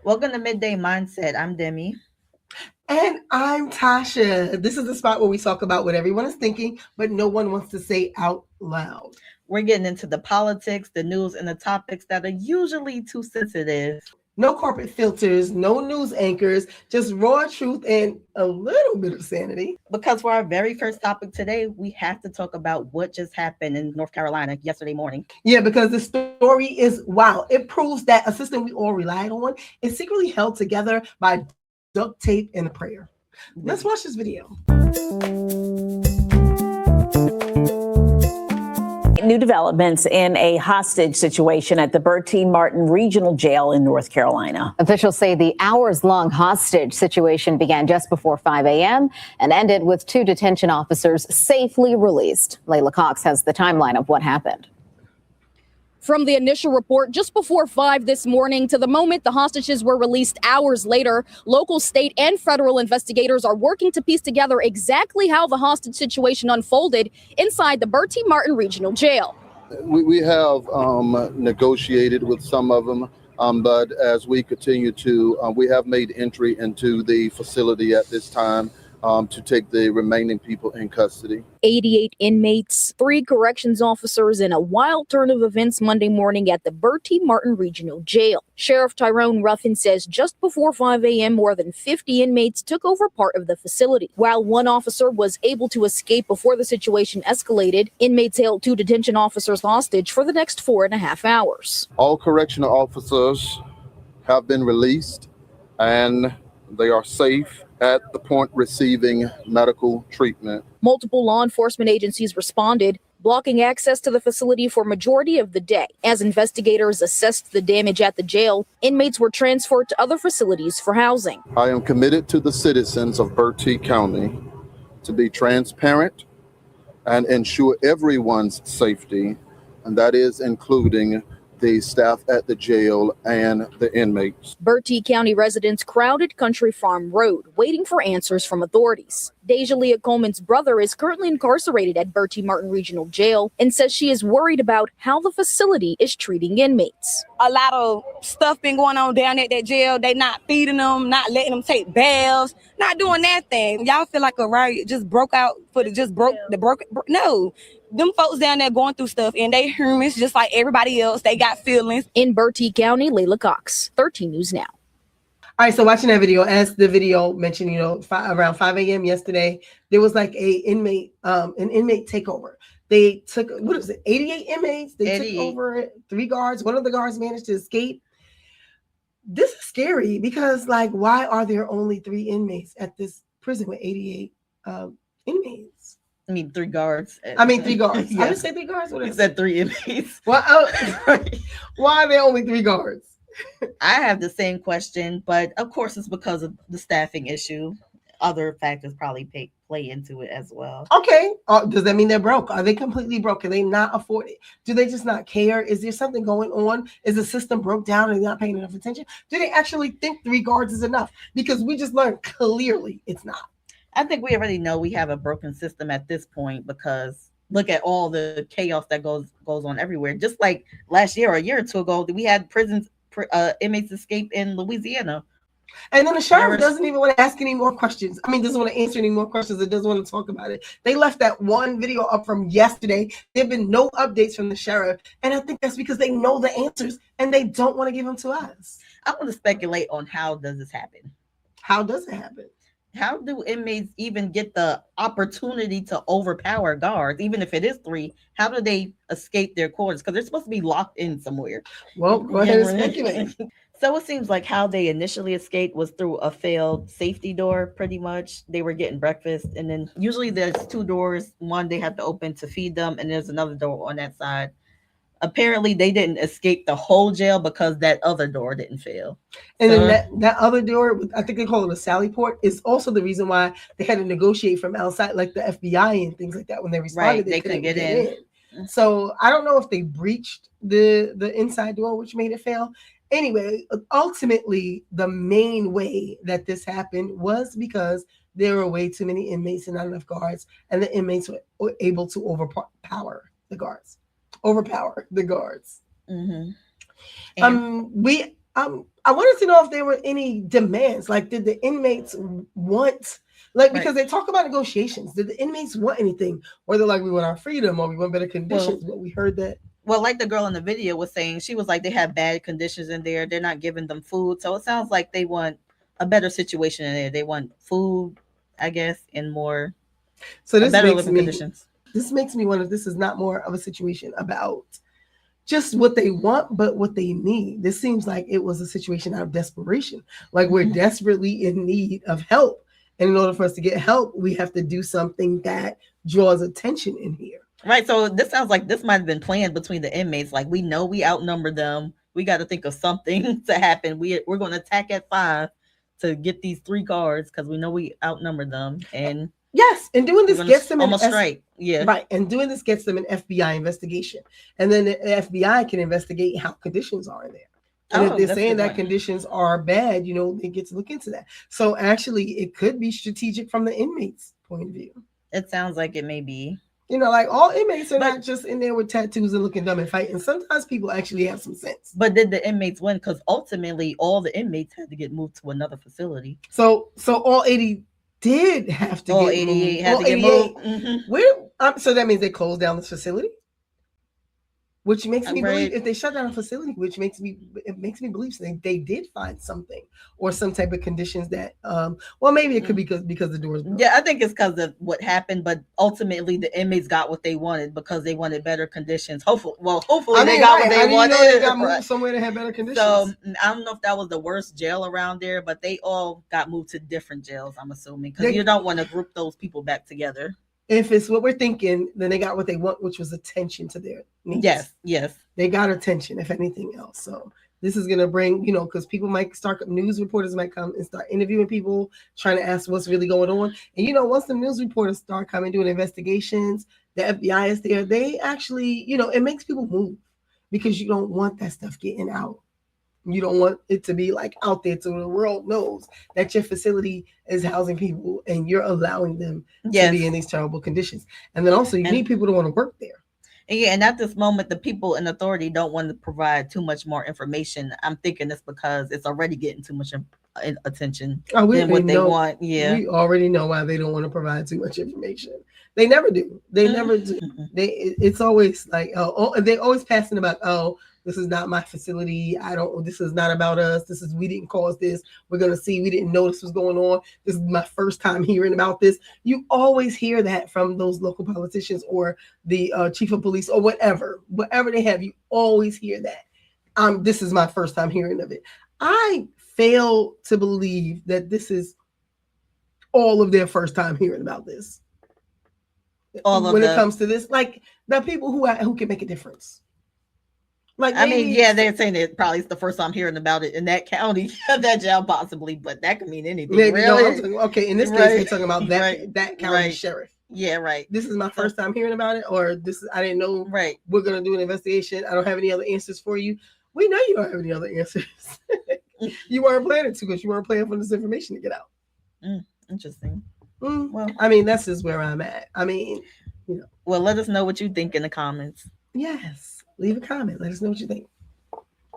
Welcome to Midday Mindset. I'm Demi. And I'm Tasha. This is the spot where we talk about what everyone is thinking, but no one wants to say out loud. We're getting into the politics, the news, and the topics that are usually too sensitive. No corporate filters, no news anchors, just raw truth and a little bit of sanity. Because for our very first topic today, we have to talk about what just happened in North Carolina yesterday morning. Yeah, because the story is wow. It proves that a system we all relied on is secretly held together by duct tape and a prayer. Let's watch this video. New developments in a hostage situation at the Bertie-Martin Regional Jail in North Carolina. Officials say the hours-long hostage situation began just before 5 a.m. and ended with 2 detention officers safely released. Layla Cox has the timeline of what happened. From the initial report just before 5 this morning to the moment the hostages were released hours later, local, state, and federal investigators are working to piece together exactly how the hostage situation unfolded inside the Bertie-Martin Regional Jail. We have negotiated with some of them, but as we continue to, we have made entry into the facility at this time to take the remaining people in custody. 88 inmates, 3 corrections officers, and a wild turn of events Monday morning at the Bertie-Martin Regional Jail. Sheriff Tyrone Ruffin says just before 5 a.m., more than 50 inmates took over part of the facility. While one officer was able to escape before the situation escalated, inmates held 2 detention officers hostage for the next 4.5 hours. All correctional officers have been released and they are safe at the point receiving medical treatment. Multiple law enforcement agencies responded, blocking access to the facility for majority of the day. As investigators assessed the damage at the jail, inmates were transferred to other facilities for housing. I am committed to the citizens of Bertie County to be transparent and ensure everyone's safety, and that is including the staff at the jail and the inmates. Bertie County residents crowded Country Farm Road, waiting for answers from authorities. Deja Leah Coleman's brother is currently incarcerated at Bertie-Martin Regional Jail and says she is worried about how the facility is treating inmates. A lot of stuff been going on down at that jail. They not feeding them, not letting them take baths, not doing that thing. Y'all feel like a riot just broke out no. Them folks down there going through stuff and they humans just like everybody else. They got feelings. In Bertie County, Layla Cox, 13 News Now. All right, so watching that video, as the video mentioned, around 5 a.m. yesterday, there was like an inmate takeover. They took, 88 inmates? They took over 3 guards. One of the guards managed to escape. This is scary because, like, why are there only 3 inmates at this prison with 88 inmates? I mean, 3 guards. 3 guards. Yeah. I didn't say 3 guards. What I said 3 inmates. Well, why are there only 3 guards? I have the same question, but of course it's because of the staffing issue. Other factors probably play into it as well. Okay. Does that mean they're broke? Are they completely broke? Can they not afford it? Do they just not care? Is there something going on? Is the system broke down and they're not paying enough attention? Do they actually think 3 guards is enough? Because we just learned clearly it's not. I think we already know we have a broken system at this point because look at all the chaos that goes on everywhere. Just like last year or a year or 2 ago, we had inmates escape in Louisiana. And then the sheriff doesn't even want to ask any more questions. Doesn't want to answer any more questions. It doesn't want to talk about it. They left that one video up from yesterday. There have been no updates from the sheriff. And I think that's because they know the answers and they don't want to give them to us. I want to speculate on how does this happen? How does it happen? How do inmates even get the opportunity to overpower guards, even if it is 3? How do they escape their quarters? Because they're supposed to be locked in somewhere. Well, go ahead and speculate. So it seems like how they initially escaped was through a failed safety door, pretty much. They were getting breakfast, and then usually there's 2 doors. One they have to open to feed them, and there's another door on that side. Apparently, they didn't escape the whole jail because that other door didn't fail. And then that other door, I think they call it a sally port, is also the reason why they had to negotiate from outside, like the FBI and things like that. When they responded, right, they couldn't get in. So I don't know if they breached the inside door, which made it fail. Anyway, ultimately, the main way that this happened was because there were way too many inmates and not enough guards, and the inmates were able to overpower the guards. Mm-hmm. I wanted to know if there were any demands. Like, did the inmates want, like, because they talk about negotiations. Did the inmates want anything? Or they're like, we want our freedom, or we want better conditions. But we heard that. Well, like the girl in the video was saying, she was like, they have bad conditions in there. They're not giving them food. So it sounds like they want a better situation in there. They want food, I guess, and more. So this better makes living me, conditions. This makes me wonder if this is not more of a situation about just what they want, but what they need. This seems like it was a situation out of desperation. Like, we're desperately in need of help. And in order for us to get help, we have to do something that draws attention in here. Right. So this sounds like this might have been planned between the inmates. Like, we know we outnumber them. We got to think of something to happen. We're going to attack at 5 to get these 3 cars because we know we outnumber them. And yes, and doing this gets them almost strike. Yeah. Right. And doing this gets them an FBI investigation. And then the FBI can investigate how conditions are in there. And if they're saying that conditions are bad, they get to look into that. So actually, it could be strategic from the inmates' point of view. It sounds like it may be. Like, all inmates are not just in there with tattoos and looking dumb and fighting. Sometimes people actually have some sense. But did the inmates win? Because ultimately, all the inmates had to get moved to another facility. So all 80 did have to all get 88 moved. had to get moved. Mm-hmm. So that means they closed down this facility? Which makes me believe, if they shut down a facility, it makes me believe they did find something or some type of conditions that, maybe it could be because the doors broke. Yeah, I think it's because of what happened, but ultimately the inmates got what they wanted because they wanted better conditions. Hopefully they got what they wanted. They got moved somewhere to have better conditions. So I don't know if that was the worst jail around there, but they all got moved to different jails, I'm assuming, because you don't want to group those people back together. If it's what we're thinking, then they got what they want, which was attention to their needs. Yes. They got attention, if anything else. So this is going to bring, because people might start, news reporters might come and start interviewing people, trying to ask what's really going on. And, once the news reporters start coming, doing investigations, the FBI is there, they actually, it makes people move because you don't want that stuff getting out. You don't want it to be like out there so the world knows that your facility is housing people and you're allowing them to be in these terrible conditions. And then also you need people to want to work there. And at this moment, the people in authority don't want to provide too much more information. I'm thinking it's because it's already getting too much attention than what they want. Yeah, we already know why they don't want to provide too much information. They never do. They never do. It's always like, they're always passing about, this is not my facility. This is not about us. We didn't cause this. We're going to see. We didn't know this was going on. This is my first time hearing about this. You always hear that from those local politicians or the chief of police or whatever they have. You always hear that. This is my first time hearing of it. I fail to believe that this is all of their first time hearing about this. When it comes to this, like the people who can make a difference. Like, they're saying it probably is the first time hearing about it in that county, that jail possibly, but that could mean anything. Maybe, really? In this case, we're talking about that county sheriff. Yeah, right. This is my first time hearing about it, or I didn't know. Right. We're gonna do an investigation. I don't have any other answers for you. We know you don't have any other answers. You weren't planning to, because you weren't planning for this information to get out. Interesting. Well, that's just where I'm at. Well, let us know what you think in the comments. Yes. Leave a comment. Let us know what you think.